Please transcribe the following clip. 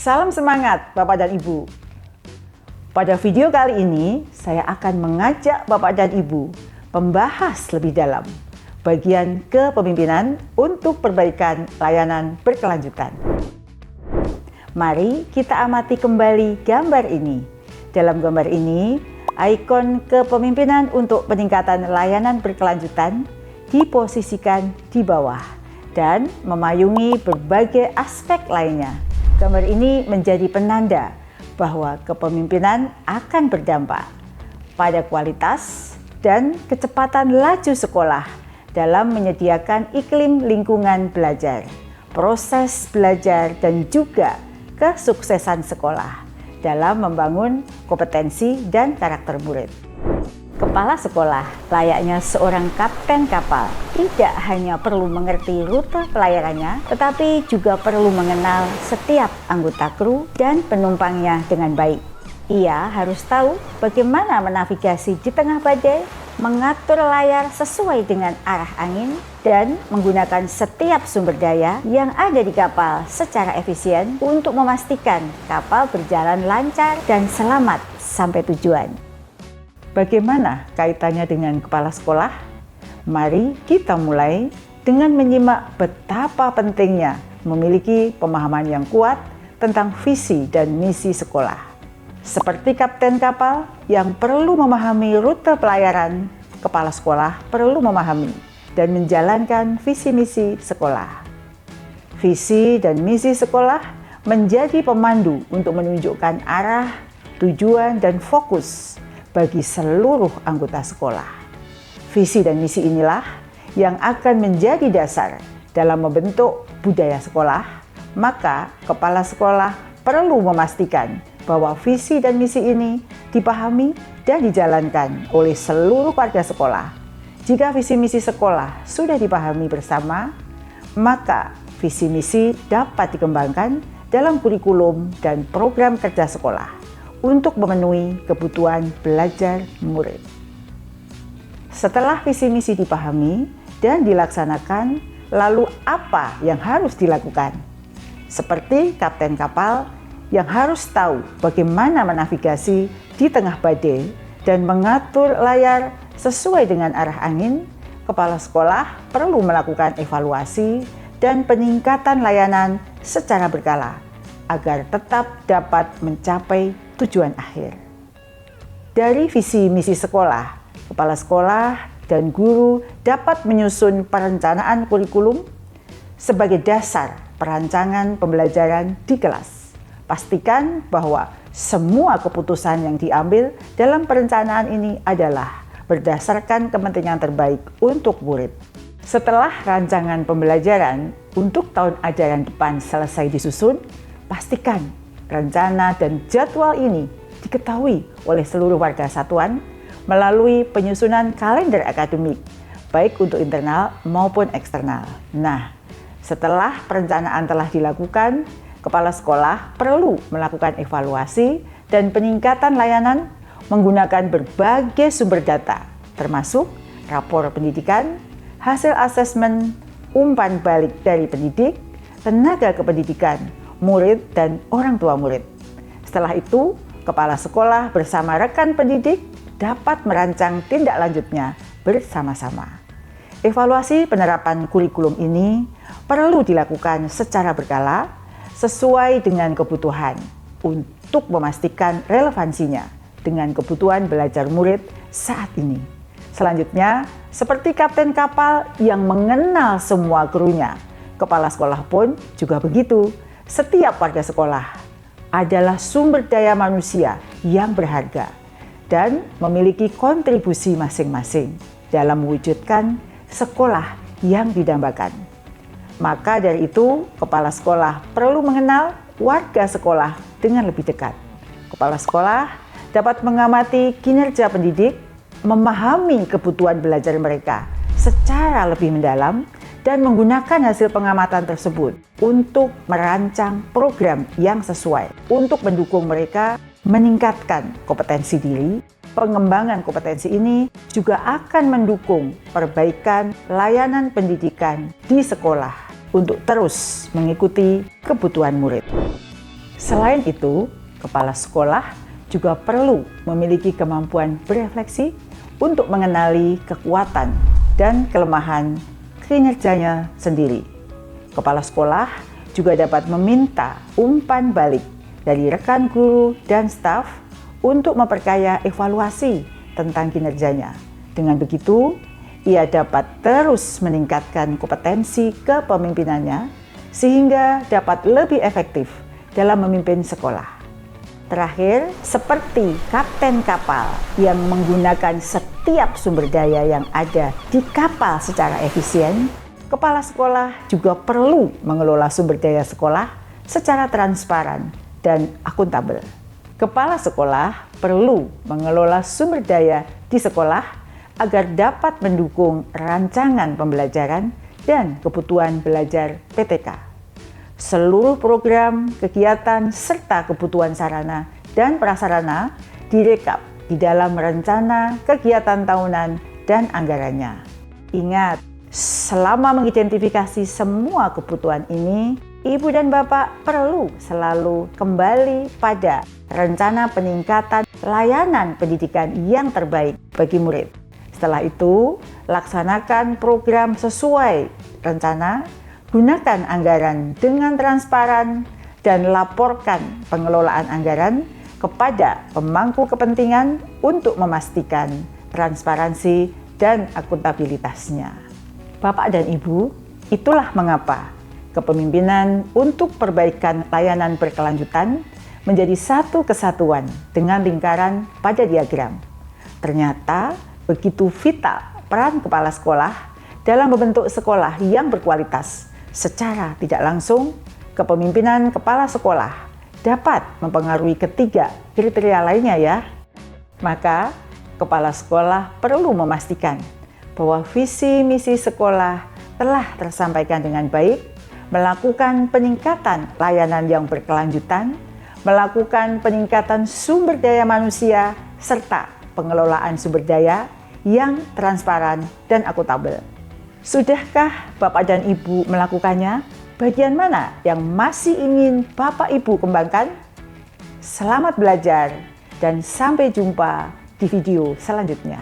Salam semangat Bapak dan Ibu. Pada video kali ini, saya akan mengajak Bapak dan Ibu membahas lebih dalam bagian kepemimpinan untuk perbaikan layanan berkelanjutan. Mari kita amati kembali gambar ini. Dalam gambar ini, ikon kepemimpinan untuk peningkatan layanan berkelanjutan diposisikan di bawah dan memayungi berbagai aspek lainnya. Gambar ini menjadi penanda bahwa kepemimpinan akan berdampak pada kualitas dan kecepatan laju sekolah dalam menyediakan iklim lingkungan belajar, proses belajar, dan juga kesuksesan sekolah dalam membangun kompetensi dan karakter murid. Kepala sekolah, layaknya seorang kapten kapal, tidak hanya perlu mengerti rute pelayarannya, tetapi juga perlu mengenal setiap anggota kru dan penumpangnya dengan baik. Ia harus tahu bagaimana menavigasi di tengah badai, mengatur layar sesuai dengan arah angin, dan menggunakan setiap sumber daya yang ada di kapal secara efisien untuk memastikan kapal berjalan lancar dan selamat sampai tujuan. Bagaimana kaitannya dengan kepala sekolah? Mari kita mulai dengan menyimak betapa pentingnya memiliki pemahaman yang kuat tentang visi dan misi sekolah. Seperti kapten kapal yang perlu memahami rute pelayaran, kepala sekolah perlu memahami dan menjalankan visi misi sekolah. Visi dan misi sekolah menjadi pemandu untuk menunjukkan arah, tujuan, dan fokus bagi seluruh anggota sekolah. Visi dan misi inilah yang akan menjadi dasar dalam membentuk budaya sekolah, maka kepala sekolah perlu memastikan bahwa visi dan misi ini dipahami dan dijalankan oleh seluruh warga sekolah. Jika visi misi sekolah sudah dipahami bersama, maka visi misi dapat dikembangkan dalam kurikulum dan program kerja sekolah untuk memenuhi kebutuhan belajar murid. Setelah visi misi dipahami dan dilaksanakan, lalu apa yang harus dilakukan? Seperti kapten kapal yang harus tahu bagaimana menavigasi di tengah badai dan mengatur layar sesuai dengan arah angin, kepala sekolah perlu melakukan evaluasi dan peningkatan layanan secara berkala agar tetap dapat mencapai tujuan akhir. Dari visi misi sekolah, kepala sekolah dan guru dapat menyusun perencanaan kurikulum sebagai dasar perancangan pembelajaran di kelas. Pastikan bahwa semua keputusan yang diambil dalam perencanaan ini adalah berdasarkan kepentingan terbaik untuk murid. Setelah rancangan pembelajaran untuk tahun ajaran depan selesai disusun, pastikan rencana dan jadwal ini diketahui oleh seluruh warga satuan melalui penyusunan kalender akademik, baik untuk internal maupun eksternal. Nah, setelah perencanaan telah dilakukan, kepala sekolah perlu melakukan evaluasi dan peningkatan layanan menggunakan berbagai sumber data, termasuk rapor pendidikan, hasil asesmen, umpan balik dari pendidik, tenaga kependidikan, murid, dan orang tua murid. Setelah itu, kepala sekolah bersama rekan pendidik dapat merancang tindak lanjutnya bersama-sama. Evaluasi penerapan kurikulum ini perlu dilakukan secara berkala sesuai dengan kebutuhan untuk memastikan relevansinya dengan kebutuhan belajar murid saat ini. Selanjutnya, seperti kapten kapal yang mengenal semua krunya, kepala sekolah pun juga begitu. Setiap warga sekolah adalah sumber daya manusia yang berharga dan memiliki kontribusi masing-masing dalam mewujudkan sekolah yang didambakan. Maka dari itu, kepala sekolah perlu mengenal warga sekolah dengan lebih dekat. Kepala sekolah dapat mengamati kinerja pendidik, memahami kebutuhan belajar mereka secara lebih mendalam, dan menggunakan hasil pengamatan tersebut untuk merancang program yang sesuai untuk mendukung mereka meningkatkan kompetensi diri. Pengembangan kompetensi ini juga akan mendukung perbaikan layanan pendidikan di sekolah untuk terus mengikuti kebutuhan murid. Selain itu, kepala sekolah juga perlu memiliki kemampuan berefleksi untuk mengenali kekuatan dan kelemahan kinerjanya sendiri. Kepala sekolah juga dapat meminta umpan balik dari rekan guru dan staf untuk memperkaya evaluasi tentang kinerjanya. Dengan begitu, ia dapat terus meningkatkan kompetensi kepemimpinannya sehingga dapat lebih efektif dalam memimpin sekolah. Terakhir, seperti kapten kapal yang menggunakan setiap sumber daya yang ada di kapal secara efisien, kepala sekolah juga perlu mengelola sumber daya sekolah secara transparan dan akuntabel. Kepala sekolah perlu mengelola sumber daya di sekolah agar dapat mendukung rancangan pembelajaran dan kebutuhan belajar PTK. Seluruh program, kegiatan, serta kebutuhan sarana dan prasarana direkap di dalam rencana kegiatan tahunan dan anggarannya. Ingat, selama mengidentifikasi semua kebutuhan ini, Ibu dan Bapak perlu selalu kembali pada rencana peningkatan layanan pendidikan yang terbaik bagi murid. Setelah itu, laksanakan program sesuai rencana, gunakan anggaran dengan transparan, dan laporkan pengelolaan anggaran kepada pemangku kepentingan untuk memastikan transparansi dan akuntabilitasnya. Bapak dan Ibu, itulah mengapa kepemimpinan untuk perbaikan layanan berkelanjutan menjadi satu kesatuan dengan lingkaran pada diagram. Ternyata begitu vital peran kepala sekolah dalam membentuk sekolah yang berkualitas. Secara tidak langsung, kepemimpinan kepala sekolah dapat mempengaruhi ketiga kriteria lainnya ya. Maka, kepala sekolah perlu memastikan bahwa visi misi sekolah telah tersampaikan dengan baik, melakukan peningkatan layanan yang berkelanjutan, melakukan peningkatan sumber daya manusia, serta pengelolaan sumber daya yang transparan dan akuntabel. Sudahkah Bapak dan Ibu melakukannya? Bagian mana yang masih ingin Bapak Ibu kembangkan? Selamat belajar dan sampai jumpa di video selanjutnya.